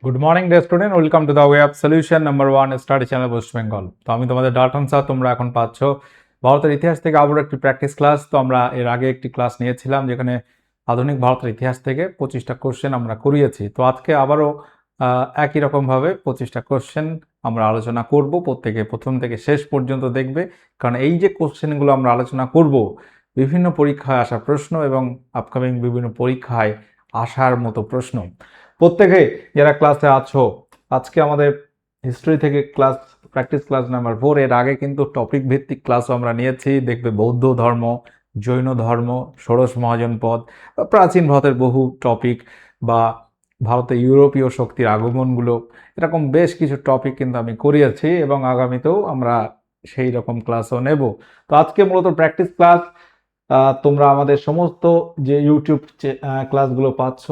Good morning day student, welcome to the way of solution number 1 study channel West Bengal. তো আমি তোমাদের Dalton sir. তোমরা এখন পাচ্ছ ভারতের ইতিহাস থেকে আবারও একটি প্র্যাকটিস ক্লাস। তো আমরা এর আগে একটি ক্লাস নিয়েছিলাম যেখানে আধুনিক ভারতের ইতিহাস থেকে 25টা কোশ্চেন আমরা করিয়েছি। তো আজকে আবারও একই রকমভাবে 25টা কোশ্চেন আমরা আলোচনা করব। প্রত্যেকে প্রথম থেকে শেষ পর্যন্ত দেখবে, কারণ এই যে কোশ্চেনগুলো আমরা আলোচনা করব বিভিন্ন পরীক্ষায় আসা প্রশ্ন এবং আপকামিং বিভিন্ন পরীক্ষায় আসার মতো প্রশ্ন। প্রত্যেকে যারা ক্লাসে আছো, আজকে আমাদের হিস্ট্রি থেকে ক্লাস প্র্যাকটিস ক্লাস নাম্বার 4। এর আগে কিন্তু টপিক ভিত্তিক ক্লাসও আমরা নিয়েছি। দেখবে বৌদ্ধ ধর্ম, জৈন ধর্ম, ষোড়শ মহাজনপদ, প্রাচীন ভারতের বহু টপিক, বা ভারতে ইউরোপীয় শক্তির আগমনগুলো, এরকম বেশ কিছু টপিক কিন্তু আমি করিয়েছি এবং আগামীতেও আমরা সেই রকম ক্লাসও নেব। তো আজকে মূলত প্র্যাকটিস ক্লাস। তোমরা আমাদের সমস্ত যে ইউটিউব ক্লাসগুলো পাচ্ছ,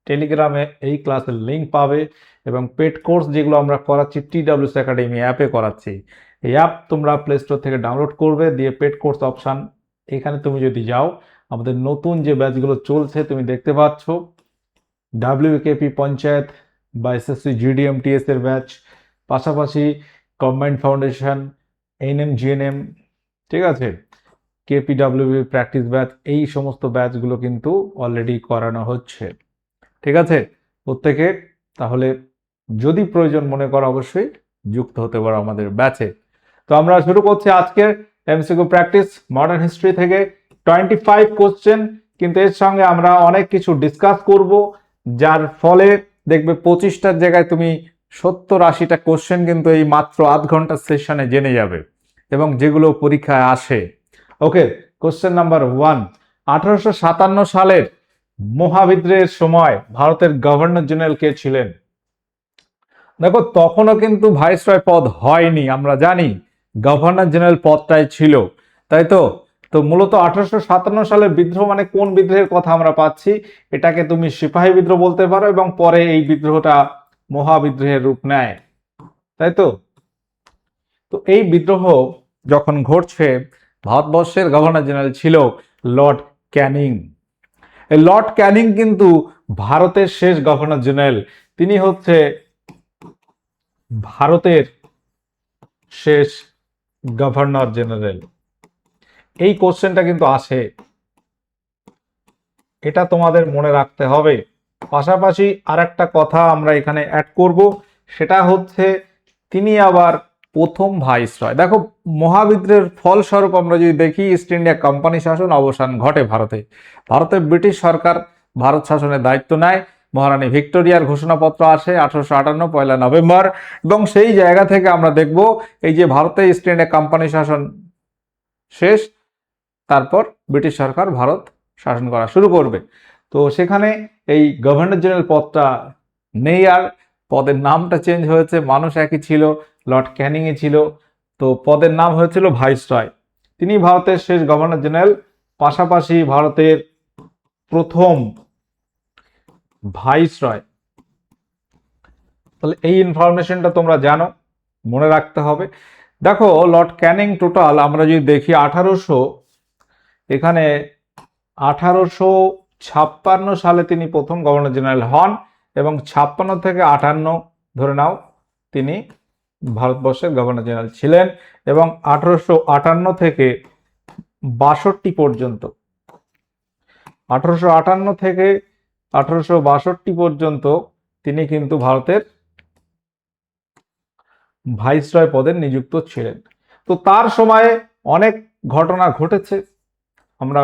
টেলিগ্রামে এই ক্লাসের লিঙ্ক পাবে, এবং পেড কোর্স যেগুলো আমরা করাচ্ছি TWS একাডেমি অ্যাপে করাচ্ছি। এই অ্যাপ তোমরা প্লে স্টোর থেকে ডাউনলোড করবে, দিয়ে পেড কোর্স অপশান এখানে তুমি যদি যাও, আমাদের নতুন যে ব্যাচগুলো চলছে তুমি দেখতে পাচ্ছ। WKP পঞ্চায়েত বা SSC GDMTS এর ব্যাচ, পাশাপাশি গভর্নমেন্ট ফাউন্ডেশন, NM GNM, ঠিক আছে, KPWB প্র্যাকটিস ব্যাচ, এই সমস্ত ব্যাচগুলো কিন্তু অলরেডি করানো হচ্ছে। ঠিক আছে, প্রত্যেকে তাহলে যদি প্রয়োজন মনে করো অবশ্যই যুক্ত হতে পারো আমাদের ব্যাচে। তো আমরা শুরু করছি আজকের MCQ প্র্যাকটিস মডার্ন হিস্ট্রি থেকে 25 কোশ্চেন, কিন্তু এর সঙ্গে আমরা অনেক কিছু ডিসকাস করব, যার ফলে দেখবে 25টার জায়গায় তুমি 70-80টা কোশ্চেন কিন্তু এই মাত্র আধ ঘন্টার সেশনে জেনে যাবে, এবং যেগুলো পরীক্ষায় আসে। ওকে, কোশ্চেন নাম্বার 1। 1857 সালের মহাবিদ্রোহের সময় ভারতের গভর্নর জেনারেল কে ছিলেন? দেখো, তখনও কিন্তু ভাইসরয় পদ হয়নি, আমরা জানি গভর্নর জেনারেল পদটাই ছিল, তাই তো। তো মূলত 1857 সালের বিদ্রোহ মানে কোন বিদ্রোহের কথা আমরা পাচ্ছি? এটাকে তুমি সিপাহী বিদ্রোহ বলতে পারো, এবং পরে এই বিদ্রোহটা মহাবিদ্রোহের রূপ নেয়, তাই তো। তো এই বিদ্রোহ যখন ঘটছে, ভারতবর্ষের গভর্নর জেনারেল ছিল লর্ড ক্যানিং। লর্ড ক্যানিং কিন্তু ভারতের শেষ গভর্নর জেনারেল। তিনি হচ্ছে ভারতের শেষ গভর্নর জেনারেল। এই কোশ্চেনটা কিন্তু আসে, এটা তোমাদের মনে রাখতে হবে। পাশাপাশি আর একটা কথা আমরা এখানে অ্যাড করব, সেটা হচ্ছে তিনি আবার প্রথম ভাইসরয়। দেখো, মহাবিদ্রোহের ফলস্বরূপ আমরা যদি দেখি, ইস্ট ইন্ডিয়া কোম্পানি শাসন অবসান ঘটে ভারতে। ভারতে ব্রিটিশ সরকার ভারত শাসনের দায়িত্ব নেয়। মহারানী ভিক্টোরিয়ার ঘোষণাপত্র আসে 1858 1 নভেম্বর, এবং সেই জায়গা থেকে আমরা দেখব এই যে ভারতে ইস্ট ইন্ডিয়া কোম্পানি শাসন শেষ, তারপর ব্রিটিশ সরকার ভারত শাসন করা শুরু করবে। তো সেখানে এই গভর্নর জেনারেল পদটা নেই, আর পদের নামটা চেঞ্জ হয়েছে, মানুষ একই ছিল, লর্ড ক্যানিংই ছিল। তো পদের নাম হয়েছিল ভাইসরয়। তিনি ভারতের শেষ গভর্নর জেনারেল, পাশাপাশি ভারতের প্রথম ভাইসরয়। তাহলে এই ইনফরমেশনটা তোমরা জানো, মনে রাখতে হবে। দেখো, লর্ড ক্যানিং টোটাল আমরা যদি দেখি 1856 সালে তিনি প্রথম গভর্নর জেনারেল হন, এবং 56 থেকে 58 ধরে নাও তিনি ভারতবর্ষের গভর্নর জেনারেল ছিলেন, এবং 1858 থেকে 62 পর্যন্ত, 1858 থেকে 1862 পর্যন্ত তিনি কিন্তু ভারতের ভাইসরয় পদে নিযুক্ত ছিলেন। তো তার সময়ে অনেক ঘটনা ঘটেছে। আমরা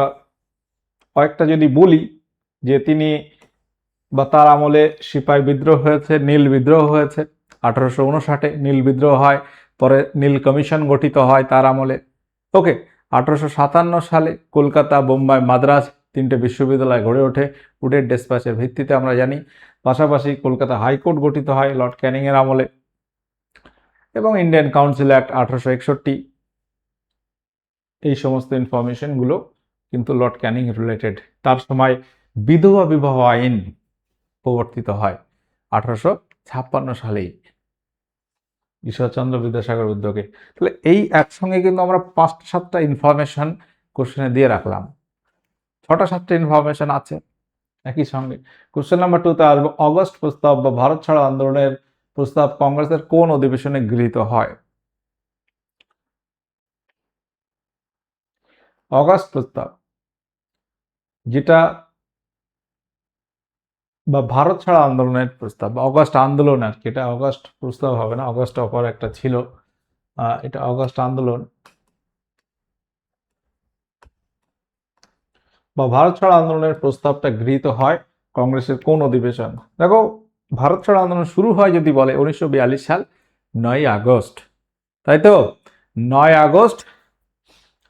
কয়েকটা যদি বলি, যে তিনি বা তার আমলে সিপাহী বিদ্রোহ হয়েছে, নীল বিদ্রোহ হয়েছে 1859, নীল বিদ্রোহ হয়, পরে নীল কমিশন গঠিত হয় তার আমলে। ওকে, 1857 সালে কলকাতা, বোম্বাই, মাদ্রাজ 3টে বিশ্ববিদ্যালয় গড়ে ওঠে উডের ডেসপ্যাচের ভিত্তিতে, আমরা জানি। পাশাপাশি কলকাতা হাইকোর্ট গঠিত হয় লর্ড ক্যানিং এর আমলে, এবং ইন্ডিয়ান কাউন্সিল অ্যাক্ট 1861। এই সমস্ত ইনফরমেশনগুলো কিন্তু লর্ড ক্যানিং রিলেটেড। তার সময় বিধবা বিবাহ আইন প্রবর্তিত হয় 1856 সালেই ঈশ্বরচন্দ্র বিদ্যাসাগর উদ্যোগে। তাহলে এই একসঙ্গে কিন্তু আমরা 5-7টা ইনফরমেশন কোশ্চেনে দিয়ে রাখলাম। 6টা 7টা ইনফরমেশন আছে, একই সঙ্গে কোশ্চেন নাম্বার 2 তে আসবো, অগস্ট প্রস্তাব বা ভারত ছাড়ো আন্দোলনের প্রস্তাব কংগ্রেসের কোন অধিবেশনে গৃহীত হয়? অগস্ট প্রস্তাব যেটা বা ভারত ছাড়ো আন্দোলনের প্রস্তাব বা অগস্ট আন্দোলন আর কি, এটা অগস্ট প্রস্তাব হবে না, অগস্ট অপর একটা ছিল, এটা অগস্ট আন্দোলন বা ভারত ছাড়ো আন্দোলনের প্রস্তাবটা গৃহীত হয় কংগ্রেসের কোন অধিবেশন? দেখো, ভারত ছাড়ো আন্দোলন শুরু হয় যদি বলে 1942 সাল 9 আগস্ট, তাই তো 9 আগস্ট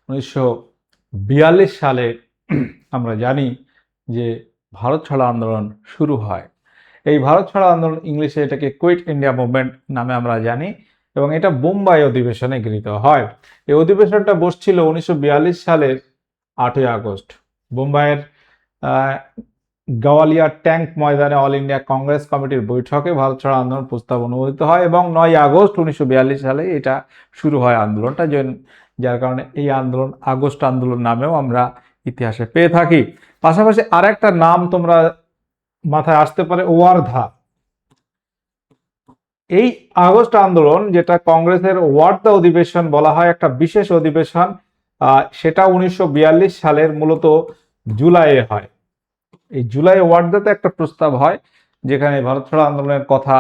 1942 সালে আমরা জানি যে ভারত ছাড়ো আন্দোলন শুরু হয়। এই ভারত ছাড়ো আন্দোলন ইংলিশে এটাকে কুইট ইন্ডিয়া মুভমেন্ট নামে আমরা জানি, এবং এটা বোম্বাই অধিবেশনে গৃহীত হয়। এই অধিবেশনটা বসছিল 1942 সালের 8ই আগস্ট বোম্বাইয়ের গাওয়ালিয়া ট্যাঙ্ক ময়দানে অল ইন্ডিয়া কংগ্রেস কমিটির বৈঠকে ভারত ছাড়ো আন্দোলন প্রস্তাব অনুমোদিত হয় এবং 9 আগস্ট 1942 সালে এটা শুরু হয় আন্দোলনটা, যার কারণে এই আন্দোলন আগস্ট আন্দোলন নামেও আমরা ইতিহাসে পেয়ে থাকি। পাশাপাশি আরেকটা নাম তোমরা মাথায় আসতে পারে, ওয়ার্ধা। এই আগস্ট আন্দোলন যেটা কংগ্রেসের ওয়ার্ধা অধিবেশন বলা হয়, একটা বিশেষ অধিবেশন, সেটা 1942 সালের মূলত জুলাইয়ে হয়। এই জুলাই ওয়ার্ধাতে একটা প্রস্তাব হয় যেখানে ভারত ছাড়ো আন্দোলনের কথা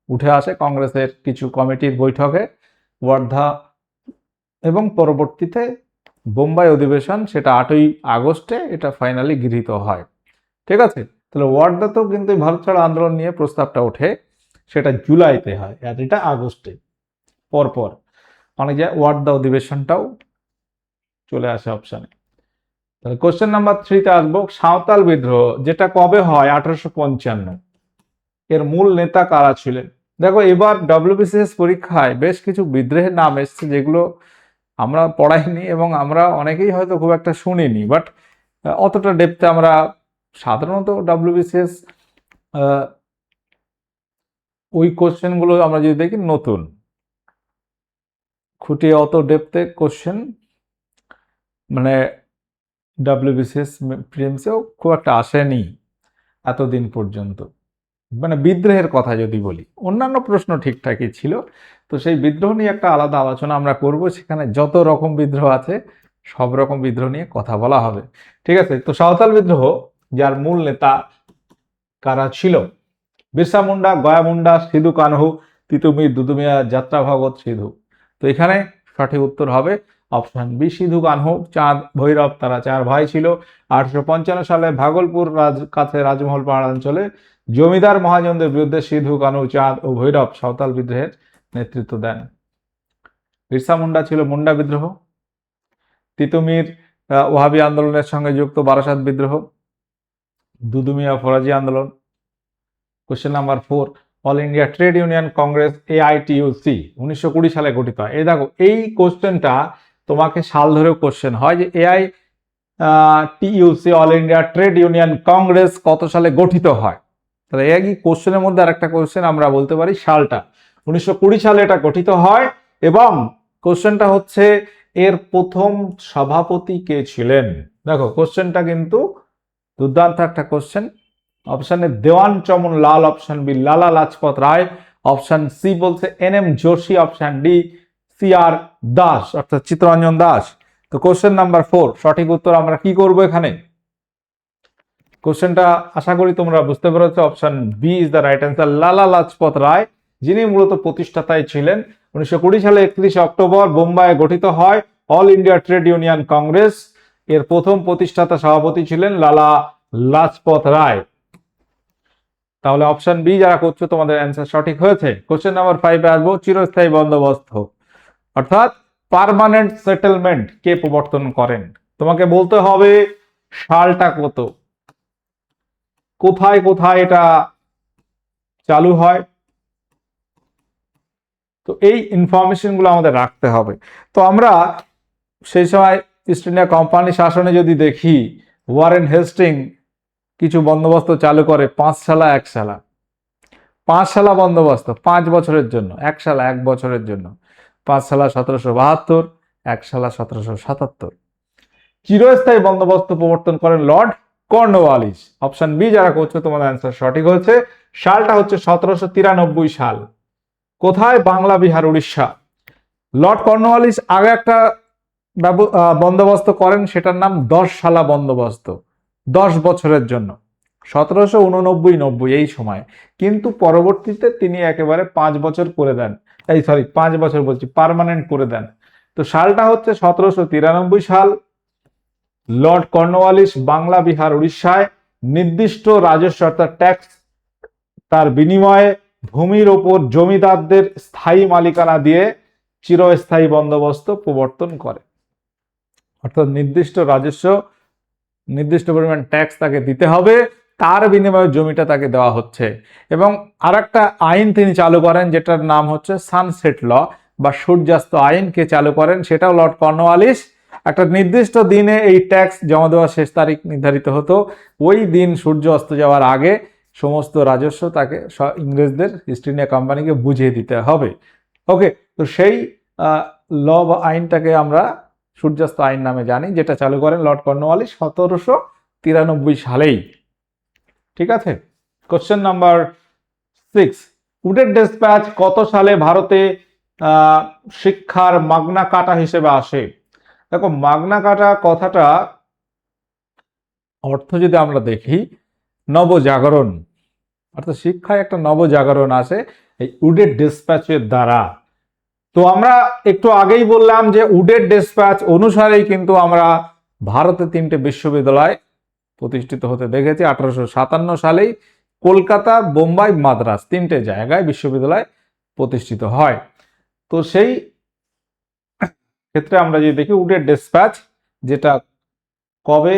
উঠে আসে কংগ্রেসের কিছু কমিটির বৈঠকে ওয়ার্ধা, এবং পরবর্তীতে বোম্বাই অধিবেশন সেটা 8ই আগস্টে এটা ফাইনালি গৃহীত হয়। ঠিক আছে, তাহলে ওয়ার্ধাতেও কিন্তু ভারত ছাড়ো আন্দোলন নিয়ে প্রস্তাবটা ওঠে, সেটা জুলাইতে হয় আর এটা আগস্টে পরপর, অনেক জায়গায় ওয়ার্ধা অধিবেশনটাও চলে আসে অপশানে। তাহলে কোশ্চেন নাম্বার 3 তে আসবো, সাঁওতাল বিদ্রোহ যেটা কবে হয়? 1855। এর মূল নেতা কারা ছিলেন? দেখো, এবার ডব্লিউবিসিএস পরীক্ষায় বেশ কিছু বিদ্রোহের নাম এসছে যেগুলো আমরা পড়াইনি এবং আমরা অনেকেই হয়তো খুব একটা শুনিনি, বাট অতটা ডেপথে আমরা সাধারণত ডব্লিউবিসিএস ওই কোশ্চেনগুলো আমরা যদি দেখি নতুন, খুঁটিয়ে অত ডেপথে কোশ্চেন মানে ডব্লিউবিসিএস প্রিলিমসেও খুব একটা আসেনি এতদিন পর্যন্ত। মানে বিদ্রোহের কথা যদি বলি, অন্যান্য প্রশ্ন ঠিকঠাকই ছিল, তো সেই বিদ্রোহ নিয়ে একটা আলাদা আলোচনা আমরা করব, সেখানে যত রকম বিদ্রোহ আছে সব রকম বিদ্রোহ নিয়ে কথা বলা হবে। ঠিক আছে, তো সাঁওতাল বিদ্রোহ যার মূল নেতা কারা ছিল? বিরসা মুন্ডা, গয়া মুন্ডা, সিধু কানহু, তিতুমির, দুদুমিয়া, যাত্রা ভগৎ, সিধু। তো এখানে সঠিক উত্তর হবে অপশন বি, সিধু কানহু, চাঁদ, ভৈরব, তারা 4 ভাই ছিল। 1855 সালে ভাগলপুর কাছে রাজমহল পাহাড় অঞ্চলে জমিদার মহাজনদের বিরুদ্ধে সিধু কানহু, চাঁদ ও ভৈরব সাঁওতাল বিদ্রোহের নেতৃত্ব দেন। বিরসা মুন্ডা ছিল মুন্ডা বিদ্রোহ, তিতুমির ওহাবি আন্দোলনের সঙ্গে যুক্ত বারাসাত বিদ্রোহ, দুদুমিয়া ফরাজি আন্দোলন। Question number 4, all India trade union Congress AITUC 1920 সালে গঠিত হয়। এই দেখো, এই কোশ্চেনটা তোমাকে সাল ধরেও কোশ্চেন হয় যে AITUC all India trade union Congress কত সালে গঠিত হয়। তাহলে একই কোশ্চেনের মধ্যে আরেকটা কোশ্চেন আমরা বলতে পারি সালটা, 1920 সালে এটা গঠিত হয়। এবং কোশ্চেনটা হচ্ছে এর প্রথম সভাপতি কে ছিলেন? দেখো, কোশ্চেনটা কিন্তু দুর্দান্ত একটা কোশ্চেন। অপশন এ দেওয়ান চমন লাল, অপশন বি লালা লাজপত রায়, অপশন সি বলছে NM Joshi, option D CR Das অর্থাৎ চিত্তরঞ্জন দাস। তো কোশ্চেন নাম্বার 4 সঠিক উত্তর আমরা কি করব এখানে? কোশ্চেনটা আশা করি তোমরা বুঝতে পেরেছো, option B is the right answer, Lala Lajpat রায়, যিনি মূলত প্রতিষ্ঠাতায় ছিলেন। 1920 সালে 31 অক্টোবর বোম্বাইয়ে গঠিত হয় all India trade union Congress. এর প্রথম প্রতিষ্ঠাতা সভাপতি ছিলেন লালা লাজপত রায়। তাহলে অপশন বি যারা করছো তোমাদের অ্যান্সার সঠিক হয়েছে। কোশ্চেন নাম্বার 5 এ আসবো, চিরস্থায়ী বন্দোবস্ত অর্থাৎ পার্মানেন্ট সেটেলমেন্ট কে প্রবর্তন করেন? তোমাকে বলতে হবে সালটা কত, কোথায় কোথায় এটা চালু হয়, তো এই ইনফরমেশন গুলো আমাদের রাখতে হবে। তো আমরা সেই সময় ইস্ট ইন্ডিয়া কোম্পানি শাসনে যদি দেখি, ওয়ারেন হেস্টিং কিছু বন্দোবস্ত চালু করে 5 সালা 1 সালা, 5 সালা বন্দোবস্ত 5 বছরের জন্য, 1 সালা 1 বছরের জন্য। 5 সালা 1772, 1 সালা 1777। চিরস্থায়ী বন্দোবস্ত প্রবর্তন করেন লর্ড কর্নওয়ালিস। অপশন বি যারা করছো তোমাদের অ্যান্সার সঠিক হচ্ছে। সালটা হচ্ছে 1793 সাল। কোথায়? বাংলা, বিহার, উড়িষ্যা। লর্ড কর্নওয়ালিস আগে একটা বন্দোবস্ত করেন, সেটার নাম 10 সালা বন্দোবস্ত, 10 বছরের জন্য, 1789-90 এই সময়। কিন্তু পরবর্তীতে তিনি একেবারে 5 বছর করে দেন, 5 বছর বলছি, পার্মানেন্ট করে দেন। তো সালটা হচ্ছে 1793 সাল। লর্ড কর্নওয়ালিস বাংলা, বিহার, উড়িষ্যায় নির্দিষ্ট রাজস্ব অর্থাৎ ট্যাক্স তার বিনিময়ে ভূমির ওপর জমিদারদের স্থায়ী মালিকানা দিয়ে চিরস্থায়ী বন্দোবস্ত প্রবর্তন করে। অর্থাৎ নির্দিষ্ট রাজস্ব, নির্দিষ্ট পরিমাণ ট্যাক্স তাকে দিতে হবে, তার বিনিময়ে জমিটা তাকে দেওয়া হচ্ছে। এবং আরেকটা আইন তিনি চালু করেন যেটার নাম হচ্ছে সানসেট ল বা সূর্যাস্ত আইনকে চালু করেন, সেটাও লর্ড কর্নওয়ালিস। একটা নির্দিষ্ট দিনে এই ট্যাক্স জমা দেওয়ার শেষ তারিখ নির্ধারিত হতো, ওই দিন সূর্য অস্ত যাওয়ার আগে সমস্ত রাজস্ব তাকে ইংরেজদের ইস্ট ইন্ডিয়া কোম্পানিকে বুঝিয়ে দিতে হবে। ওকে, তো সেই ল বা আইনটাকে আমরা সূর্যাস্ত আইন নামে জানি, যেটা চালু করেন লর্ড কর্নওয়ালিস 1793 সালেই। ঠিক আছে। কোশ্চেন নাম্বার 6, উডের ডিসপ্যাচ কত সালে ভারতে শিক্ষার মাগনা কাটা হিসেবে আসে? দেখো, মাগনা কাটা কথাটা অর্থ যদি আমরা দেখি, নবজাগরণ, অর্থাৎ শিক্ষায় একটা নবজাগরণ আসে এই উডের ডিসপ্যাচের দ্বারা। তো আমরা একটু আগেই বললাম যে উডের ডিসপ্যাচ অনুসারেই কিন্তু আমরা ভারতে 3টে বিশ্ববিদ্যালয় প্রতিষ্ঠিত হতে দেখেছি। 1857 সালেই কলকাতা, বোম্বাই, মাদ্রাস 3টে জায়গায় বিশ্ববিদ্যালয় প্রতিষ্ঠিত হয়। তো সেই ক্ষেত্রে আমরা যদি দেখি উডের ডিসপ্যাচ যেটা কবে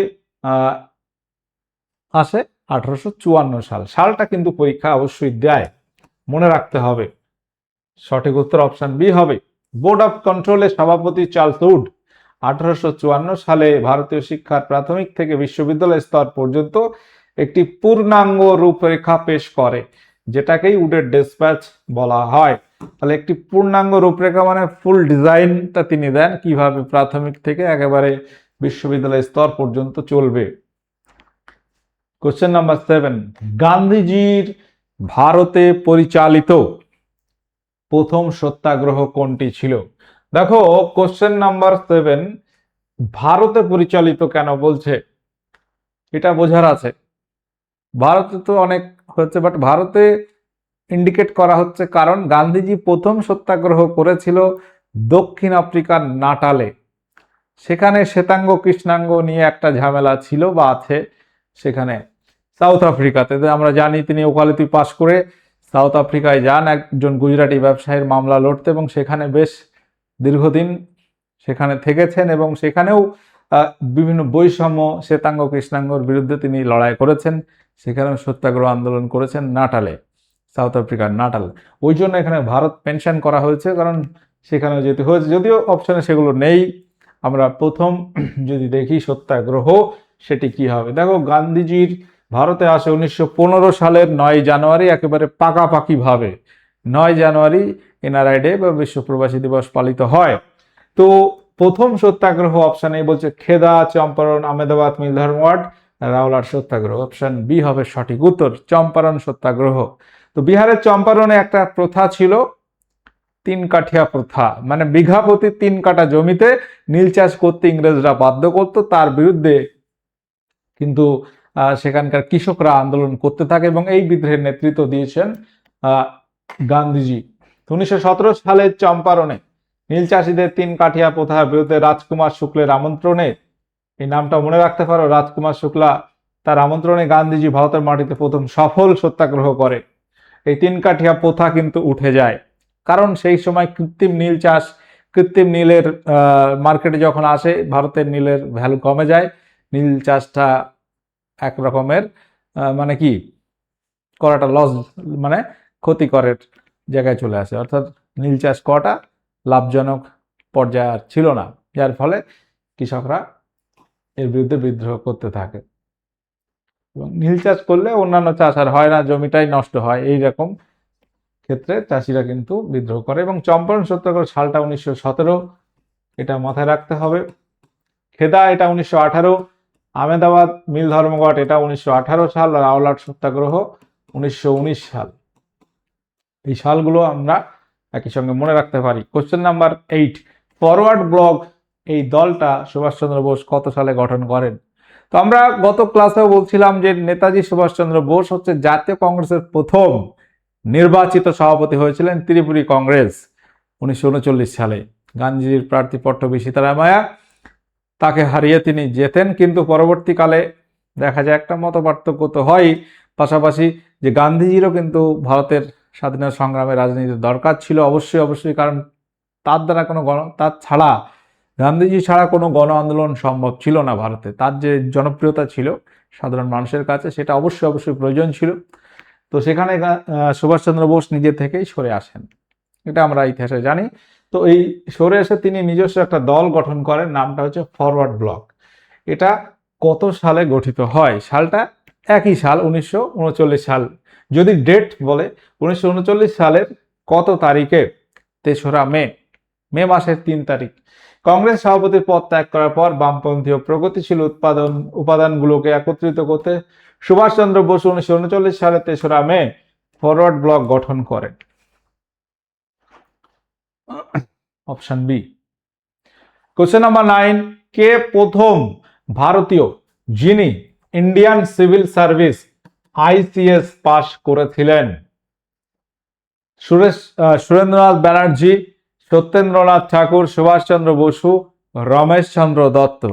আসে, 1854 সাল। সালটা কিন্তু পরীক্ষা অবশ্যই দেয়, মনে রাখতে হবে। সঠিক উত্তর অপশন বি হবে। বোর্ড অফ কন্ট্রোলের সভাপতি চার্লস উড 1854 সালে ভারতীয় শিক্ষার প্রাথমিক থেকে বিশ্ববিদ্যালয় স্তর পর্যন্ত একটি পূর্ণাঙ্গ রূপরেখা পেশ করে, যেটাকেই উডের ডিসপ্যাচ বলা হয়। তাহলে একটি পূর্ণাঙ্গ রূপরেখা মানে ফুল ডিজাইনটা তিনি দেন, কিভাবে প্রাথমিক থেকে একেবারে বিশ্ববিদ্যালয় স্তর পর্যন্ত চলবে। কোশ্চেন নাম্বার 7, গান্ধীজির ভারতে পরিচালিত প্রথম সত্যাগ্রহ কোনটি ছিল? দেখো, কোশ্চেন নাম্বার 7 ভারতে পরিচালিত কেন বলছে এটা বোঝার আছে। ভারতে তো অনেক হচ্ছে, বাট ভারতে ইন্ডিকেট করা হচ্ছে কারণ গান্ধীজি প্রথম সত্যাগ্রহ করেছিল দক্ষিণ আফ্রিকার নাটালে। সেখানে শ্বেতাঙ্গ কৃষ্ণাঙ্গ নিয়ে একটা ঝামেলা ছিল বা আছে। সেখানে সাউথ আফ্রিকাতে আমরা জানি তিনি ওকালতি পাশ করে সাউথ আফ্রিকায় যান একজন গুজরাটি ব্যবসায়ীর মামলা লড়তে, এবং সেখানে বেশ দীর্ঘদিন সেখানে থেকেছেন, এবং সেখানেও বিভিন্ন বৈষম্য শ্বেতাঙ্গ কৃষ্ণাঙ্গর বিরুদ্ধে তিনি লড়াই করেছেন। সেখানেও সত্যাগ্রহ আন্দোলন করেছেন নাটালে, সাউথ আফ্রিকার নাটাল। ওই জন্য এখানে ভারত মেনশন করা হয়েছে, কারণ সেখানেও যেতে হয়েছে, যদিও অপশনে সেগুলো নেই। আমরা প্রথম যদি দেখি সত্যাগ্রহ সেটি কি হবে, দেখো গান্ধীজির ভারতে আসে 1915 সালের 9 জানুয়ারি, একেবারে পাকাপাকি ভাবে 9 জানুয়ারি এনআরআই ডে বা বিশ্ব প্রবাসী দিবস পালিত হয়। তো প্রথম সত্যাগ্রহ অপশন এ বলছে খেদা, চম্পারণ, আহমেদাবাদ, মিলধর্মওয়াট, রাওলাট সত্যাগ্রহ। অপশন বি হবে সঠিক উত্তর, চম্পারণ সত্যাগ্রহ। তো বিহারের চম্পারণে একটা প্রথা ছিল 3 কাঠিয়া প্রথা, মানে বিঘা প্রতি 3 কাঠা জমিতে নীল চাষ করতে ইংরেজরা বাধ্য করত। তার বিরুদ্ধে কিন্তু সেখানকার কৃষকরা আন্দোলন করতে থাকে এবং এই বিদ্রোহের নেতৃত্ব দিয়েছেন গান্ধীজি। 1917 সালের চম্পারণে নীল চাষীদের 3 কাঠিয়া প্রথার বিরুদ্ধে রাজকুমার শুক্লের আমন্ত্রণে, এই নামটা মনে রাখতে পারো, রাজকুমার শুক্লা, তার আমন্ত্রণে গান্ধীজি ভারতের মাটিতে প্রথম সফল সত্যাগ্রহ করে। এই 3 কাঠিয়া প্রথা কিন্তু উঠে যায়, কারণ সেই সময় কৃত্রিম নীল চাষ, কৃত্রিম নীলের মার্কেটে যখন আসে, ভারতের নীলের ভ্যালু কমে যায়। নীল চাষটা এক রকমের মানে কি করাটা লস, মানে ক্ষতিকরের জায়গায় চলে আসে, অর্থাৎ নীল চাষ করাটা লাভজনক পর্যায়ে আর ছিল না, যার ফলে কৃষকরা এর বিরুদ্ধে বিদ্রোহ করতে থাকে। এবং নীল চাষ করলে অন্যান্য চাষ আর হয় না, জমিটাই নষ্ট হয়, এইরকম ক্ষেত্রে চাষিরা কিন্তু বিদ্রোহ করে। এবং চম্পারণ সত্যাগ্রহ সালটা 1917, এটা মাথায় রাখতে হবে। খেদা এটা 1918, আহমেদাবাদ মিল ধর্মঘট এটা 1918 সাল, আর রাওলাট সত্যাগ্রহ 1919 সাল। এই সালগুলো আমরা একই সঙ্গে মনে রাখতে পারি। কোশ্চেন নাম্বার 8, ফরওয়ার্ড ব্লক এই দলটা সুভাষচন্দ্র বোস কত সালে গঠন করেন? তো আমরা গত ক্লাসেও বলছিলাম যে নেতাজি সুভাষচন্দ্র বোস হচ্ছে জাতীয় কংগ্রেসের প্রথম নির্বাচিত সভাপতি হয়েছিলেন ত্রিপুরী কংগ্রেস 1939 সালে। গান্ধীজির প্রার্থী পট্টবী সীতারামায়া, তাকে হারিয়ে তিনি জেতেন, কিন্তু পরবর্তীকালে দেখা যায় একটা মত পার্থক্য তো হয়ই, পাশাপাশি যে গান্ধীজিরও কিন্তু ভারতের স্বাধীনতা সংগ্রামে রাজনীতির দরকার ছিল অবশ্যই, কারণ তার ছাড়া, গান্ধীজি ছাড়া কোনো গণ আন্দোলন সম্ভব ছিল না ভারতে। তার যে জনপ্রিয়তা ছিল সাধারণ মানুষের কাছে, সেটা অবশ্যই প্রয়োজন ছিল। তো সেখানে সুভাষচন্দ্র বোস নিজে থেকেই সরে আসেন, এটা আমরা ইতিহাসে জানি। তো এই সরে এসে তিনি নিজস্ব একটা দল গঠন করেন, নামটা হচ্ছে ফরওয়ার্ড ব্লক। এটা কত সালে গঠিত হয়? সালটা একই সাল, 1939 সাল। যদি ডেট বলে 1939 সালের কত তারিখে? 3রা মে, মে মাসের 3 তারিখ। কংগ্রেস সভাপতির পদ ত্যাগ করার পর বামপন্থী ও প্রগতিশীল উপাদানগুলোকে একত্রিত করতে সুভাষচন্দ্র বসু 1939 সালে 3রা মে ফরওয়ার্ড ব্লক গঠন করেন। Option B. কোশ্চেন নাম্বার 9, কে প্রথম ভারতীয় যিনি Indian civil service ICS pass করেছিলেন? সুরেন্দ্রনাথ ব্যানার্জি, সত্যেন্দ্রনাথ ঠাকুর, সুভাষচন্দ্র বসু, রমেশচন্দ্র দত্ত।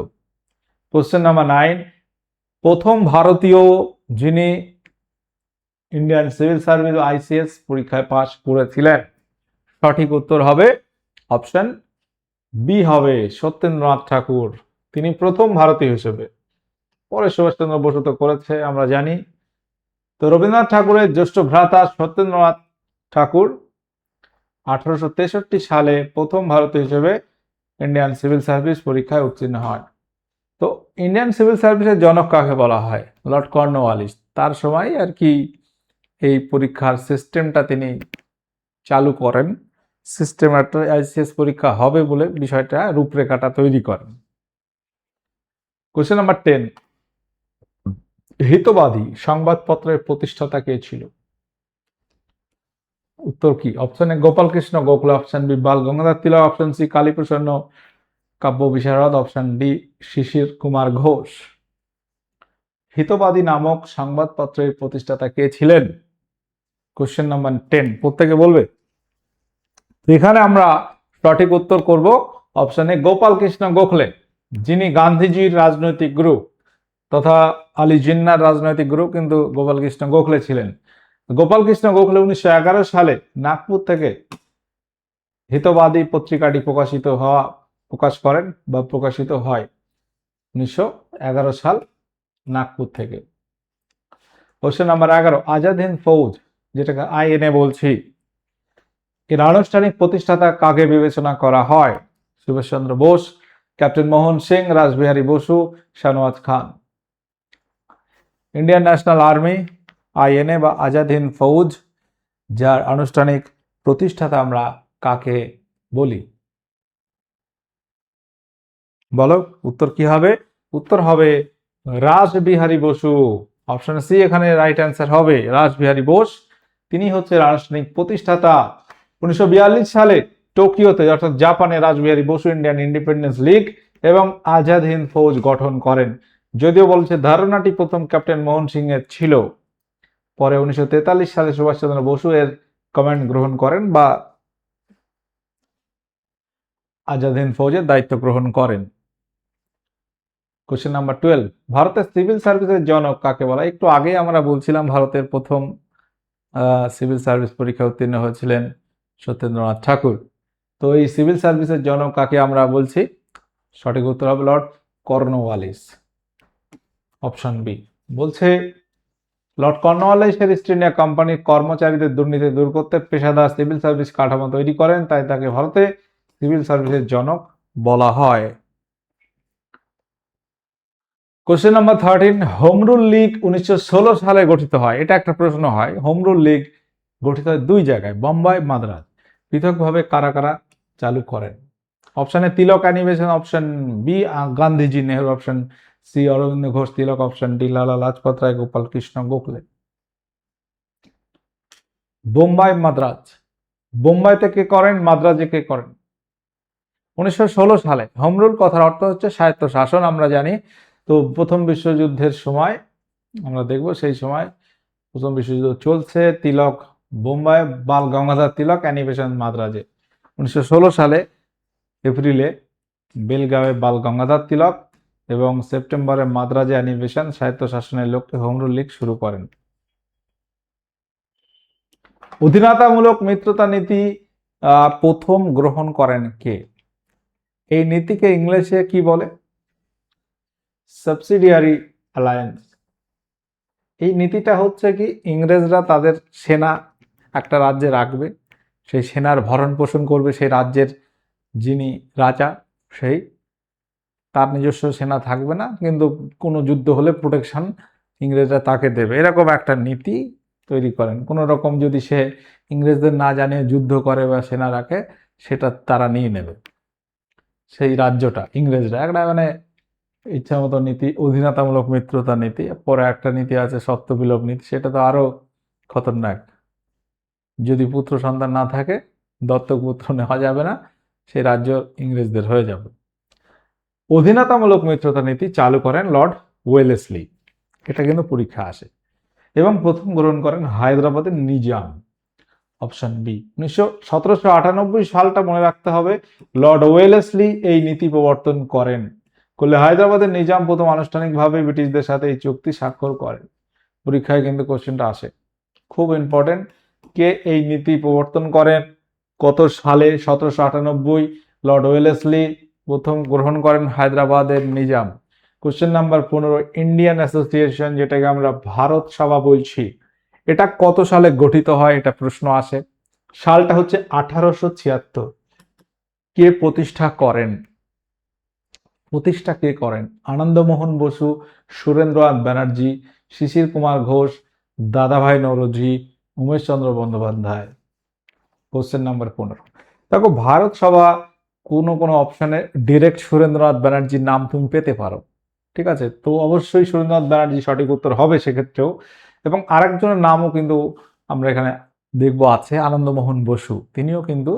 কোশ্চেন নাম্বার 9, প্রথম ভারতীয় যিনি ইন্ডিয়ান সিভিল সার্ভিস আইসিএস পরীক্ষায় পাস করেছিলেন? সঠিক উত্তর হবে অপশন বি, হবে সত্যেন্দ্রনাথ ঠাকুর। তিনি প্রথম ভারতীয় হিসেবে, পরে সুভাষচন্দ্র বসু তো করেছে আমরা জানি। তো রবীন্দ্রনাথ ঠাকুরের জ্যেষ্ঠ ভ্রাতা সত্যেন্দ্রনাথ ঠাকুর 1863 সালে প্রথম ভারতীয় হিসেবে ইন্ডিয়ান সিভিল সার্ভিস পরীক্ষায় উত্তীর্ণ হয়। তো ইন্ডিয়ান সিভিল সার্ভিসের জনক কাকে বলা হয়? Lord Cornwallis. তার সময় আর কি এই পরীক্ষার সিস্টেমটা তিনি চালু করেন, সিস্টেম একটা আইসিএস পরীক্ষা হবে বলে বিষয়টা রূপরেখাটা তৈরি করেন। কোশ্চেন নাম্বার 10, হিতবাদী সংবাদপত্রের প্রতিষ্ঠাতা কে ছিল? উত্তর কি? Option A Gopal Krishna Gokhale, option B Bal Gangadhar Tilak, option C Kaliprasanna Kavya Visharad, option D Shishir Kumar Ghosh. Hitabadi নামক সংবাদপত্রের প্রতিষ্ঠাতা কে ছিলেন? কোশ্চেন নাম্বার 10, প্রত্যেকে বলবে। এখানে আমরা সঠিক উত্তর করব অপশন এ গোপাল কৃষ্ণ গোখলে, যিনি গান্ধীজির রাজনৈতিক গুরু তথা আলী জিন্নার রাজনৈতিক গুরু কিন্তু গোপাল কৃষ্ণ গোখলে ছিলেন। গোপাল কৃষ্ণ গোখলে 1911 সালে নাগপুর থেকে হিতবাদী পত্রিকাটি প্রকাশ করেন বা প্রকাশিত হয় 1911 সাল নাগপুর থেকে। কোশ্চেন নাম্বার 11, আজাদ হিন্দ ফৌজ, যেটাকে আইএনএ বলছি, এর আনুষ্ঠানিক প্রতিষ্ঠাতা কাকে বিবেচনা করা হয়? সুভাষচন্দ্র বোস, ক্যাপ্টেন মোহন সিং, রাসবিহারী বসু, শাহনওয়াজ খান। ইন্ডিয়ান ন্যাশনাল আর্মি আইএনএ বা আজাদ হিন্দ ফৌজ, যার আনুষ্ঠানিক প্রতিষ্ঠাতা আমরা কাকে বলি? বলো উত্তর কি হবে? উত্তর হবে রাসবিহারী বসু। অপশন সি এখানে রাইট অ্যান্সার হবে, রাসবিহারী বোস। তিনি হচ্ছে আনুষ্ঠানিক প্রতিষ্ঠাতা। 1942 সালে টোকিওতে অর্থাৎ জাপানে রাসবিহারী বসু ইন্ডিয়ান ইন্ডিপেন্ডেন্স লীগ এবং আজাদ হিন্দ ফৌজ গঠন করেন। যদিও বলছে ধারণাটি প্রথম ক্যাপ্টেন মোহন সিং এর ছিল, পরে 1943 সালে সুভাষচন্দ্র বসু এর কমান্ড গ্রহণ করেন বা আজাদ হিন্দ ফৌজের দায়িত্ব গ্রহণ করেন। কোশ্চেন নাম্বার 12, ভারতের সিভিল সার্ভিসের জনক কাকে বলা? একটু আগেই আমরা বলছিলাম ভারতের প্রথম সিভিল সার্ভিস পরীক্ষা উত্তীর্ণ হয়েছিলেন সত্যেন্দ্রনাথ ঠাকুর। তো এই সিভিল সার্ভিসের জনক কাকে আমরা বলছি? সঠিক উত্তর হবে লর্ড কর্নওয়ালিস। অপশন বি বলছে লর্ড কর্নওয়ালিসের ইস্ট ইন্ডিয়া কোম্পানির কর্মচারীদের দুর্নীতি দূর করতে পেশাদার সিভিল সার্ভিস কাঠামো তৈরি করেন, তাই তাকে ভারতে সিভিল সার্ভিসের জনক বলা হয়। Question number 13, home rule League 1916 সালে গঠিত হয়। এটা একটা প্রশ্ন হয়। হোম রুল লীগ গঠিত হয় দুই জায়গায়, বোম্বাই, মাদ্রাজ। পৃথকভাবে কারা কারা চালু করেন? Option A Tilak Annie Besant, option B Gandhiji Nehru, option C Aurobindo Ghosh Tilak, option D Lala Lajpat রায়, গোপাল কৃষ্ণ গোখলে। বোম্বাই মাদ্রাজ, বোম্বাইতে কে করেন, মাদ্রাজে কে করেন? 1916 সালে। হোম রুল কথার অর্থ হচ্ছে স্বায়ত্ত শাসন, আমরা জানি। তো প্রথম বিশ্বযুদ্ধের সময় আমরা দেখব, সেই সময় প্রথম বিশ্বযুদ্ধ চলছে, তিলক বোম্বাই, বাল গঙ্গাধর তিলক অ্যানিবেশন মাদ্রাজে। 1916 সালে এপ্রিলে বেলগাঁওয়ে বাল গঙ্গাধর তিলক এবং সেপ্টেম্বরে মাদ্রাজে অ্যানিবেশন স্বায়ত্তশাসনের লক্ষ্যে হোম রুল লীগ শুরু করেন। অধীনতামূলক মিত্রতা নীতি প্রথম গ্রহণ করেন কে? এই নীতিকে ইংলিশে কি বলে? Subsidiary alliance. এই নীতিটা হচ্ছে কি, ইংরেজরা তাদের সেনা একটা রাজ্যে রাখবে, সেই সেনার ভরণ পোষণ করবে সেই রাজ্যের যিনি রাজা, সেই তার নিজস্ব সেনা থাকবে না, কিন্তু কোনো যুদ্ধ হলে প্রোটেকশন ইংরেজরা তাকে দেবে, এরকম একটা নীতি তৈরি করেন। কোনো রকম যদি সে ইংরেজদের না জানিয়ে যুদ্ধ করে বা সেনা রাখে, সেটা তারা নিয়ে নেবে সেই রাজ্যটা, ইংরেজরা। একটা মানে ইচ্ছা মতো নীতি, অধীনতামূলক মিত্রতা নীতি। পরে একটা নীতি আছে সত্যবিলোপ নীতি, সেটা তো আরো খতরনাক। যদি পুত্র সন্তান না থাকে, দত্তক পুত্র নেওয়া যাবে না, সেই রাজ্য ইংরেজদের হয়ে যাবে। অধীনতামূলক মিত্রতা নীতি চালু করেন লর্ড ওয়েলেসলি, এটা কিন্তু পরীক্ষা আসে, এবং প্রথম গ্রহণ করেন হায়দ্রাবাদের নিজাম, অপশন বি। 1798 সালটা মনে রাখতে হবে, লর্ড ওয়েলেসলি এই নীতি প্রবর্তন করেন, করলে হায়দ্রাবাদের নিজাম প্রথম আনুষ্ঠানিকভাবে ব্রিটিশদের সাথে এই চুক্তি স্বাক্ষর করেন। পরীক্ষায় কিন্তু কোশ্চেনটা আসে, খুব ইম্পর্টেন্ট। কে এই নীতি প্রবর্তন করেন, কত সালে? 1798 লর্ড ওয়েলেসলি প্রথম গ্রহণ করেন হায়দ্রাবাদের Nizam. Question number 15, Indian association, যেটাকে আমরা ভারত সভা বলছি, এটা কত সালে গঠিত হয়? এটা প্রশ্ন আসে। সালটা হচ্ছে 1876। কে প্রতিষ্ঠা করেন? প্রতিষ্ঠা কে করেন? আনন্দমোহন বসু, সুরেন্দ্রনাথ ব্যানার্জি, শিশির কুমার ঘোষ, দাদাভাই নওরোজি, উমেশ চন্দ্র বন্দ্যোপাধ্যায়। Question number 15। দেখো, ভারত সভা কোনো কোনো অপশনে ডিরেক্ট সুরেন্দ্রনাথ ব্যানার্জির নাম তুমি পেতে পারো, ঠিক আছে? তো অবশ্যই সুরেন্দ্রনাথ ব্যানার্জি সঠিক উত্তর হবে সেক্ষেত্রেও। এবং আরেকজনের নামও কিন্তু আমরা এখানে দেখবো আছে, আনন্দমোহন বসু, তিনিও কিন্তু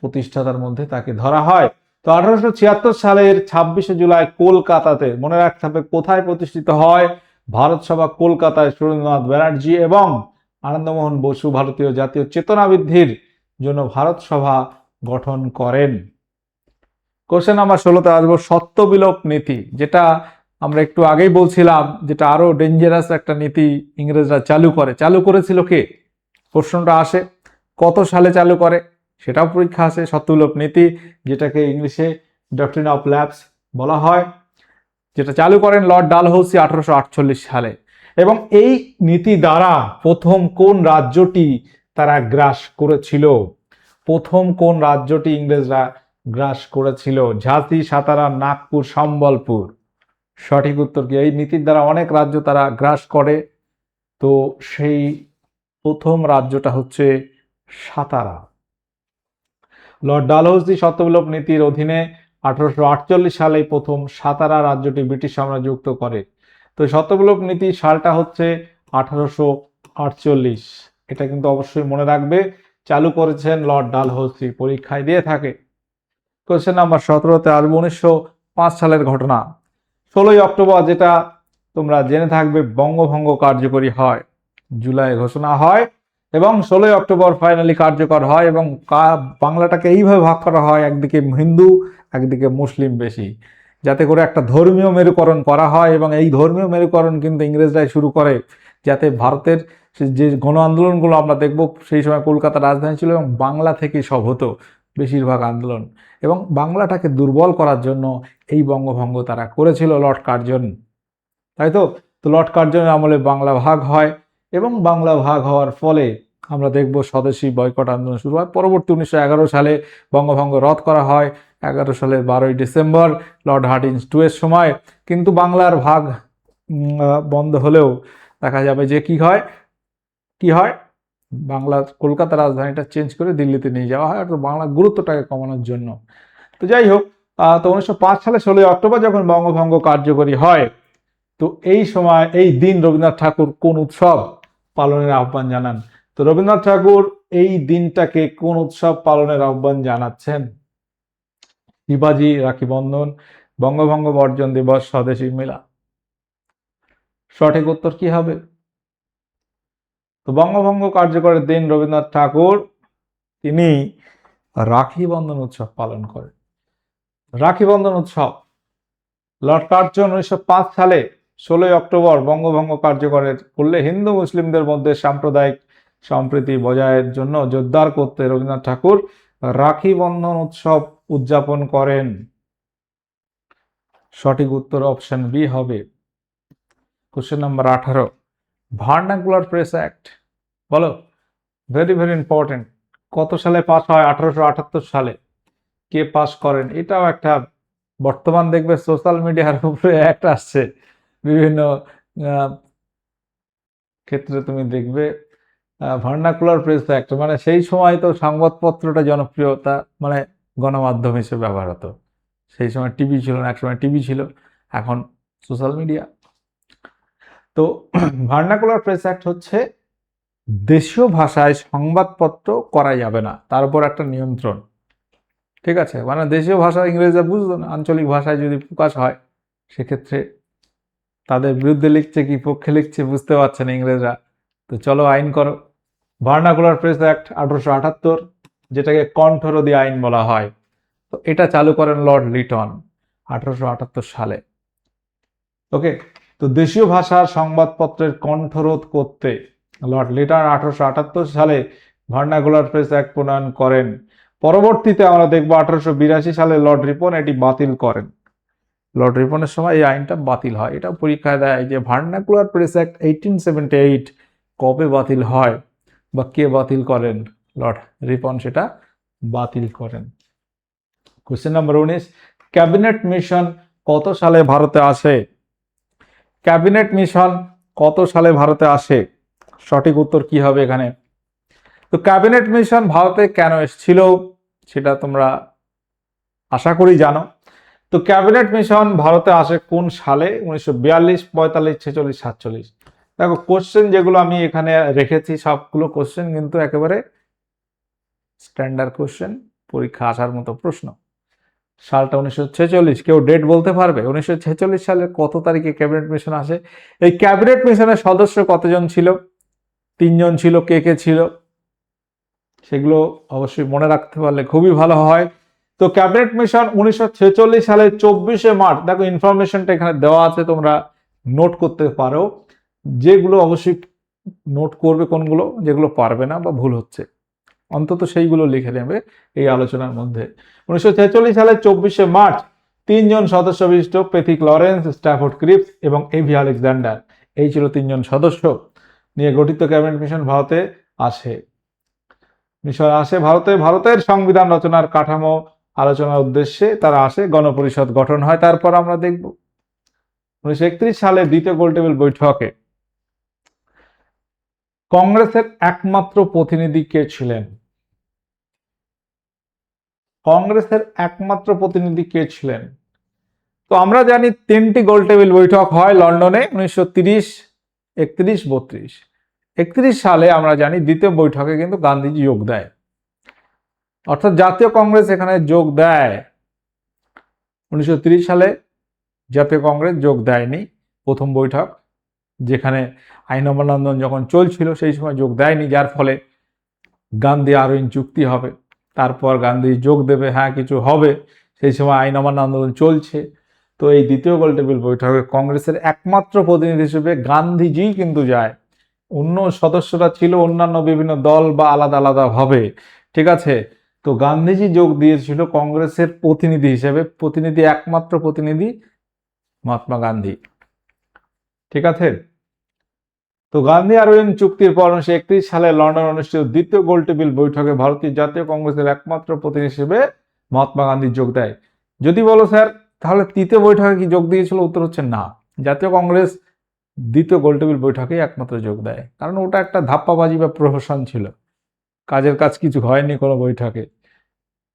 প্রতিষ্ঠাতার মধ্যে তাকে ধরা হয়। তো 1876 সালের 26শে জুলাই কলকাতাতে, মনে রাখতে হবে কোথায় প্রতিষ্ঠিত হয়, ভারত সভা কলকাতায়, সুরেন্দ্রনাথ ব্যানার্জি এবং আনন্দমোহন বসু ভারতীয় জাতীয় চেতনা বৃদ্ধির জন্য ভারত সভা গঠন করেন। কোশ্চেন নাম্বার 16তে আসবো, সত্যবিলোপ নীতি, যেটা আমরা একটু আগেই বলছিলাম, যেটা আরো ডেঞ্জারাস একটা নীতি ইংরেজরা চালু করেছিল কে? প্রশ্নটা আসে, কত সালে চালু করে, সেটাও পরীক্ষা আসে। সত্যবিলোপ নীতি, যেটাকে ইংলিশে ডক্ট্রিন অফ ল্যাপস বলা হয়, যেটা চালু করেন লর্ড ডালহৌসি 1848 সালে। এবং এই নীতি দ্বারা প্রথম কোন রাজ্যটি তারা গ্রাস করেছিল? প্রথম কোন রাজ্যটি ইংরেজরা গ্রাস করেছিল? ঝাঁসি, সাতারা, নাগপুর, সম্বলপুর। সঠিক উত্তর কি? এই নীতির দ্বারা অনেক রাজ্য তারা গ্রাস করে, তো সেই প্রথম রাজ্যটা হচ্ছে সাতারা। লর্ড ডালহৌসি সত্যবিলোপ নীতির অধীনে 1848 সালে প্রথম সাতারা রাজ্যটি ব্রিটিশ সাম্রাজ্যভুক্ত করে। তো সত্যবিলোপ নীতি সালটা হচ্ছে 1848, এটা কিন্তু অবশ্যই মনে রাখবে। চালু করেছেন লর্ড ডালহৌসি, পরীক্ষায় দিয়ে থাকে। কোশ্চেন নাম্বার 17তে আসবো, 1905 সালের ঘটনা। 16ই অক্টোবর, যেটা তোমরা জেনে থাকবে, বঙ্গভঙ্গ কার্যকরী হয়, জুলাই ঘোষণা হয় এবং 16ই অক্টোবর ফাইনালি কার্যকর হয়। এবং বাংলাটাকে এইভাবে ভাগ করা হয়, একদিকে হিন্দু একদিকে মুসলিম বেশি, যাতে করে একটা ধর্মীয় মেরুকরণ করা হয়। এবং এই ধর্মীয় মেরুকরণ কিন্তু ইংরেজরাই শুরু করে, যাতে ভারতের যে গণ আন্দোলনগুলো আমরা দেখব, সেই সময় কলকাতা রাজধানী ছিল এবং বাংলা থেকে সব হতো বেশিরভাগ আন্দোলন, এবং বাংলাটাকে দুর্বল করার জন্য এই বঙ্গভঙ্গ তারা করেছিল লর্ড কার্জন, তাই তো? তো লর্ড কার্জনের আমলে বাংলা ভাগ হয়, এবং বাংলা ভাগ হওয়ার ফলে আমরা দেখব স্বদেশী বয়কট আন্দোলন শুরু হয়। পরবর্তী 1911 সালে বঙ্গভঙ্গ রদ করা হয়, 11 সালের 12ই ডিসেম্বর লর্ড হার্ডিঞ্জ 2 এর সময়। কিন্তু বাংলার ভাগ বন্ধ হলেও দেখা যাবে যে কি হয়, বাংলা কলকাতা রাজধানীটা চেঞ্জ করে দিল্লিতে নিয়ে যাওয়া হয়, আর বাংলার গুরুত্বটাকে কমানোর জন্য। তো যাই হোক, তো 1905 সালে 16ই অক্টোবর যখন বঙ্গভঙ্গ কার্যকরী হয়, তো এই সময় এই দিন রবীন্দ্রনাথ ঠাকুর কোন উৎসব পালনের আহ্বান জানান? তো রবীন্দ্রনাথ ঠাকুর এই দিনটাকে কোন উৎসব পালনের আহ্বান জানাচ্ছেন? শিবাজি রাখি বন্ধন, বঙ্গভঙ্গ বর্জন দিবস, স্বদেশী মেলা। সঠিক উত্তর কি হবে? তো বঙ্গভঙ্গ কার্যকরের দিন রবীন্দ্রনাথ ঠাকুর তিনি রাখি বন্ধন উৎসব পালন করেন। রাখি বন্ধন উৎসব লর্ড কার্জন 1905 সালে 16 অক্টোবর বঙ্গভঙ্গ কার্যকরের করলে হিন্দু মুসলিমদের মধ্যে সাম্প্রদায়িক সম্প্রীতি বজায়ের জন্য জোরদার করতে রবীন্দ্রনাথ ঠাকুর রাখি বন্ধন উৎসব উদযাপন করেন। সঠিক উত্তর অপশন বি হবে। Question number 18, vernacular press act বলো, ভেরি ভেরি ইম্পর্টেন্ট। কত সালে পাস হয়? 1878 সালে। কে পাস করেন? এটাও একটা বর্তমান দেখবে সোশ্যাল মিডিয়ার উপরে অ্যাক্ট আসছে বিভিন্ন ক্ষেত্রে, তুমি দেখবে ভার্নাকুলার প্রেস অ্যাক্ট, মানে সেই সময় তো সংবাদপত্রটা জনপ্রিয়তা, মানে গণমাধ্যম হিসেবে ব্যবহার হতো। সেই সময় টিভি ছিল না, এক সময় টিভি ছিল, এখন সোশ্যাল মিডিয়া। তো ভার্নাকুলার প্রেস অ্যাক্ট হচ্ছে দেশীয় ভাষায় সংবাদপত্র করা যাবে না, তার উপর একটা নিয়ন্ত্রণ। ঠিক আছে, মানে দেশীয় ভাষা ইংরেজরা বুঝতো না, আঞ্চলিক ভাষায় যদি প্রকাশ হয় সেক্ষেত্রে তাদের বিরুদ্ধে লিখছে কি পক্ষে লিখছে বুঝতে পারছে না ইংরেজরা, তো চলো আইন করো। ভার্নাকুলার প্রেস অ্যাক্ট 1878, যেটাকে কণ্ঠরোধী আইন বলা হয়, তো এটা চালু করেন লর্ড লিটন 1878 সালে। ওকে, তো দেশীয় ভাষার সংবাদপত্রের কণ্ঠরোধ করতে লর্ড লিটন 1878 সালে ভার্নাকুলার প্রেস অ্যাক্ট প্রণয়ন করেন। পরবর্তীতে আমরা দেখব 1882 সালে লর্ড রিপন এটি বাতিল করেন। লর্ড রিপনের সময় এই আইনটা বাতিল হয়। এটা পরীক্ষায় দেয় যে ভার্নাকুলার প্রেস অ্যাক্ট 1878 কবে বাতিল হয় বা কে বাতিল করেন? লর্ড রিপন সেটা বাতিল করেন। কোশ্চেন নাম্বার 19, ক্যাবিনেট মিশন কত সালে ভারতে আসে? ক্যাবিনেট মিশন কত সালে ভারতে আসে? সঠিক উত্তর কি হবে এখানে? তো ক্যাবিনেট মিশন ভারতে কেন এসেছিল সেটা তোমরা আশা করি জানো। তো ক্যাবিনেট মিশন ভারতে আসে কোন সালে? 1942, 45, 46, 47। দেখো কোশ্চেন যেগুলো আমি এখানে রেখেছি সবগুলো কোশ্চেন কিন্তু একেবারে স্ট্যান্ডার্ড কোশ্চেন, পরীক্ষা আসার মতো প্রশ্ন। সালটা 1946, কেউ ডেট বলতে পারবে? 1946 সালের কত তারিখে ক্যাবিনেট মিশন আসে? এই ক্যাবিনেট মিশনের সদস্য কতজন ছিল? 3 জন ছিল। কে কে ছিল সেগুলো অবশ্যই মনে রাখতে পারলে খুবই ভালো হয়। তো ক্যাবিনেট মিশন 1946 সালের 24শে মার্চ, দেখো ইনফরমেশনটা এখানে দেওয়া আছে, তোমরা নোট করতে পারো, যেগুলো অবশ্যই নোট করবে, কোনগুলো যেগুলো পারবে না বা ভুল হচ্ছে অন্তত সেইগুলো লিখে নেবে এই আলোচনার মধ্যে। 1946 সালের 24শে মার্চ 3 জন সদস্য বিশিষ্ট প্যাথিক লরেন্স, স্ট্যাফোর্ড ক্রিপস এবং এভি আলেকজান্ডার, এই ছিল 3 জন সদস্য নিয়ে গঠিত ক্যাবিনেট মিশন ভারতে আসে। ভারতের সংবিধান রচনার কাঠামো আলোচনার উদ্দেশ্যে তারা আসে, গণপরিষদ গঠন হয়। তারপর আমরা দেখব 1931 সালে দ্বিতীয় গোলটেবিল বৈঠকে কংগ্রেসের একমাত্র প্রতিনিধি কে ছিলেন? কংগ্রেসের একমাত্র প্রতিনিধি কে ছিলেন? তো আমরা জানি 3টি গোলটেবিল বৈঠক হয় লন্ডনে 1930, 31, 32। 31 সালে আমরা জানি দ্বিতীয় বৈঠকে কিন্তু গান্ধীজি যোগ দেয়, অর্থাৎ জাতীয় কংগ্রেস এখানে যোগ দেয়। 1930 সালে জাতীয় কংগ্রেস যোগ দেয়নি প্রথম বৈঠক, যেখানে আইন অমান্য আন্দোলন যখন চলছিল সেই সময় যোগ দেয়নি, যার ফলে গান্ধী আরোইন চুক্তি হবে, তারপর গান্ধী যোগ দেবে, হ্যাঁ কিছু হবে, সেই সময় আইন অমান্য আন্দোলন চলছে। তো এই দ্বিতীয় গোলটেবিল বৈঠকে কংগ্রেসের একমাত্র প্রতিনিধি হিসেবে গান্ধীজি কিন্তু যায়। অন্য সদস্যরা ছিল অন্যান্য বিভিন্ন দল বা আলাদা আলাদা ভাবে, ঠিক আছে। তো গান্ধীজি যোগ দিয়েছিল কংগ্রেসের প্রতিনিধি হিসেবে, একমাত্র প্রতিনিধি মহাত্মা গান্ধী, ঠিক আছে। তো গান্ধী আরোইন চুক্তির পর 1931 সালে লন্ডন অনুষ্ঠিত দ্বিতীয় গোলটেবিল বৈঠকে ভারতীয় জাতীয় কংগ্রেসের একমাত্র প্রতিনিধি হিসেবে মহাত্মা গান্ধী যোগ দেয়। যদি বলো স্যার তাহলে তৃতীয় বৈঠকে কি যোগ দিয়েছিল, উত্তর হচ্ছে না। জাতীয় কংগ্রেস দ্বিতীয় গোলটেবিল বৈঠকেই একমাত্র যোগ দেয়, কারণ ওটা একটা ধাপ্পাবাজি বা প্রহসন ছিল, কাজের কাজ কিছু হয়নি কোনো বৈঠকে।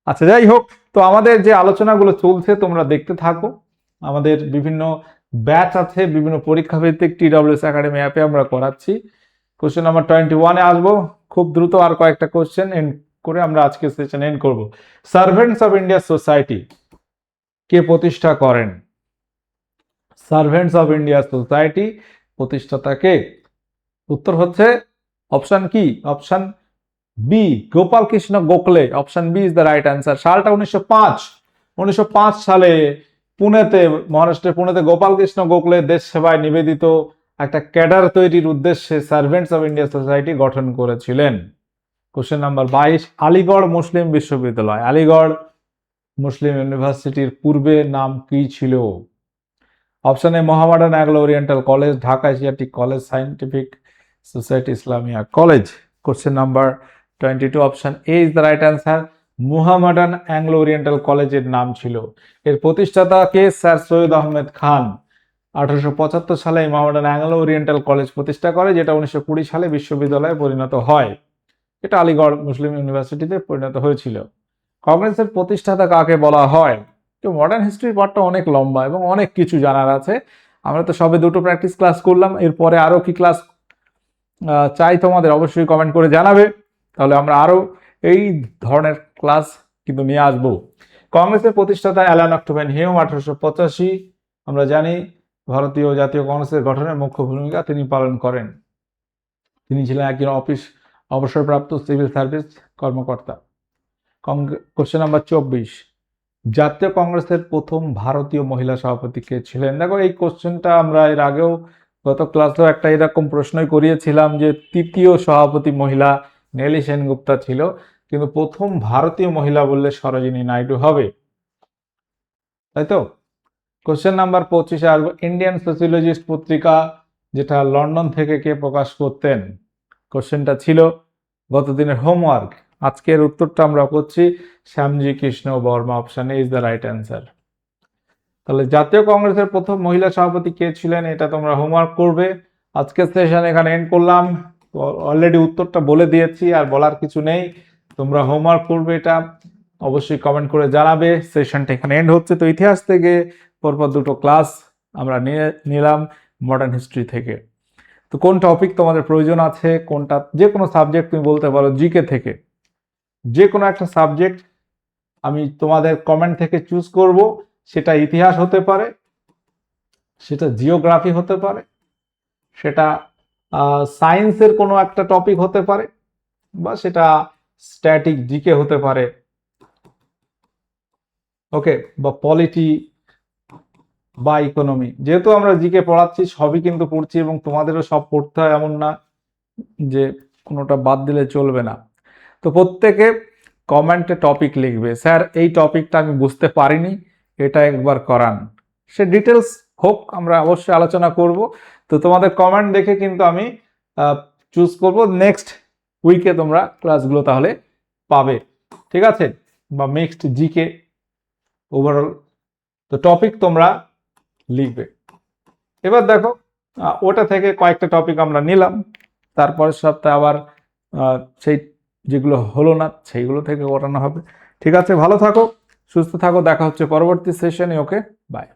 আচ্ছা যাই হোক, তো আমাদের যে আলোচনাগুলো চলছে তোমরা দেখতে থাকো, আমাদের বিভিন্ন ব্যাচ আছে বিভিন্ন পরীক্ষা ভিত্তিক TWS একাডেমি অ্যাপে আমরা করাচ্ছি। কোশ্চেন নাম্বার 21-এ আসবো খুব দ্রুত, আর কয়েকটা কোশ্চেন এন্ড করে আমরা আজকে সেশন এন্ড করব। সার্ভেন্টস অফ ইন্ডিয়া সোসাইটি কে প্রতিষ্ঠা করেন? সার্ভেন্টস অফ ইন্ডিয়া সোসাইটি প্রতিষ্ঠাতা কে? উত্তর হচ্ছে অপশন কি? Option B, Gopal Krishna Gokhale. Option B is the right answer. সালটা 1905 সালে পুনেতে, মহারাষ্ট্রের পুনেতে গোপাল কৃষ্ণ গোখলে দেশ সেবায় নিবেদিত একটা ক্যাডার তৈরির উদ্দেশ্যে সার্ভেন্টস অফ ইন্ডিয়া সোসাইটি গঠন করেছিলেন। কোশ্চেন নাম্বার 22, আলিগড় মুসলিম বিশ্ববিদ্যালয়, আলিগড় মুসলিম ইউনিভার্সিটির পূর্বে নাম কি ছিল? Option A Mohammedan Anglo Oriental College, Dhaka Asiatic College, Scientific Society Islamia College. Question number 22, option A is the right answer. Muhammadan Anglo Oriental কলেজের নাম ছিল। এর প্রতিষ্ঠাতা কে? স্যার সৈয়দ আহমেদ খান। 1875 সালে মোহামেডান অ্যাংলো ওরিয়েন্টাল কলেজ প্রতিষ্ঠা করে, যেটা 1920 সালে বিশ্ববিদ্যালয়ে পরিণত হয়। এটা আলিগড় মুসলিম ইউনিভার্সিটিতে পরিণত হয়েছিল। কংগ্রেসের প্রতিষ্ঠাতা কাকে বলা হয়? তো মডার্ন হিস্ট্রির পার্টটা অনেক লম্বা এবং অনেক কিছু জানার আছে। আমরা তো সবে দুটো প্র্যাকটিস ক্লাস করলাম, এরপরে আরো কি ক্লাস চাই তোমাদের অবশ্যই কমেন্ট করে জানাবে, তাহলে আমরা আরো এই ধরনের ক্লাস কিন্তু নিয়ে আসবো। কংগ্রেসের প্রতিষ্ঠাতা অ্যালান অক্টোভেন হিউম। 1885 আমরা জানি ভারতীয় জাতীয় কংগ্রেসের গঠনের মুখ্য ভূমিকা তিনি পালন করেন। তিনি ছিলেন একজন অবসরপ্রাপ্ত সিভিল সার্ভিস কর্মকর্তা। কোশ্চেন নাম্বার 24, জাতীয় কংগ্রেসের প্রথম ভারতীয় মহিলা সভাপতি কে ছিলেন? দেখো এই কোশ্চেনটা আমরা এর আগেও গত ক্লাসেও একটা এরকম প্রশ্নই করিয়েছিলাম যে তৃতীয় সভাপতি মহিলা নেলি সেনগুপ্তা ছিল, কিন্তু প্রথম ভারতীয় মহিলা বললে সরোজিনী নাইডু হবে, তাই তো? কোশ্চেন নাম্বার 25-এ আসবো, ইন্ডিয়ান সোসিওলজিস্ট পত্রিকা যেটা লন্ডন থেকে কে প্রকাশ করতেন? কোশ্চেনটা ছিল গতদিনের হোমওয়ার্ক। আজকের উত্তরটা আমরা করছি Shyamji Krishna Varma. Option A is the right answer. তাহলে জাতীয় কংগ্রেসের প্রথম মহিলা সভাপতি কে ছিলেন এটা তোমরা হোমওয়ার্ক করবে। আজকের সেশন এখানে এন্ড করলাম। অলরেডি উত্তরটা বলে দিয়েছি, আর বলার কিছু নেই। তোমরা হোমওয়ার্ক করবে, এটা অবশ্যই কমেন্ট করে জানাবে। সেশনটা এখানে এন্ড হচ্ছে। তো ইতিহাস থেকে পরপর দুটো ক্লাস আমরা নিলাম মডার্ন হিস্ট্রি থেকে। তো কোন টপিক তোমাদের প্রয়োজন আছে, কোনটা, যে কোনো সাবজেক্ট তুমি বলতে পারো, জিকে থেকে যে কোনো একটা সাবজেক্ট আমি তোমাদের কমেন্ট থেকে চুজ করব। সেটা ইতিহাস হতে পারে, সেটা জিওগ্রাফি হতে পারে, সেটা সায়েন্সের কোনো একটা টপিক হতে পারে, বা সেটা স্ট্যাটিক জিকে হতে পারে, ওকে, বা পলিটি বা ইকোনমি। যেহেতু আমরা জিকে পড়াচ্ছি, সবই কিন্তু পড়ছি এবং তোমাদেরও সব পড়তে হয়, এমন না যে কোনোটা বাদ দিলে চলবে না। তো প্রত্যেকে কমেন্টে টপিক লিখবে, স্যার এই টপিকটা আমি বুঝতে পারিনি, এটা একবার করান। সে ডিটেলস হোক, আমরা অবশ্যই আলোচনা করব। তো তোমাদের কমেন্ট দেখে কিন্তু আমি চুজ করব। নেক্সট উইকে তোমরা ক্লাসগুলো তাহলে পাবে, ঠিক আছে? বা মিক্সড জিকে ওভারঅল তো টপিক তোমরা লিখবে। এবার দেখো ওটা থেকে কয়েকটা টপিক আমরা নিলাম, তারপরের সপ্তাহে আবার সেই যেগুলো হলো না সেইগুলো থেকে করানো হবে। ঠিক আছে, ভালো থাকো, সুস্থ থাকো, দেখা হচ্ছে পরবর্তী সেশনে। ওকে, বাই।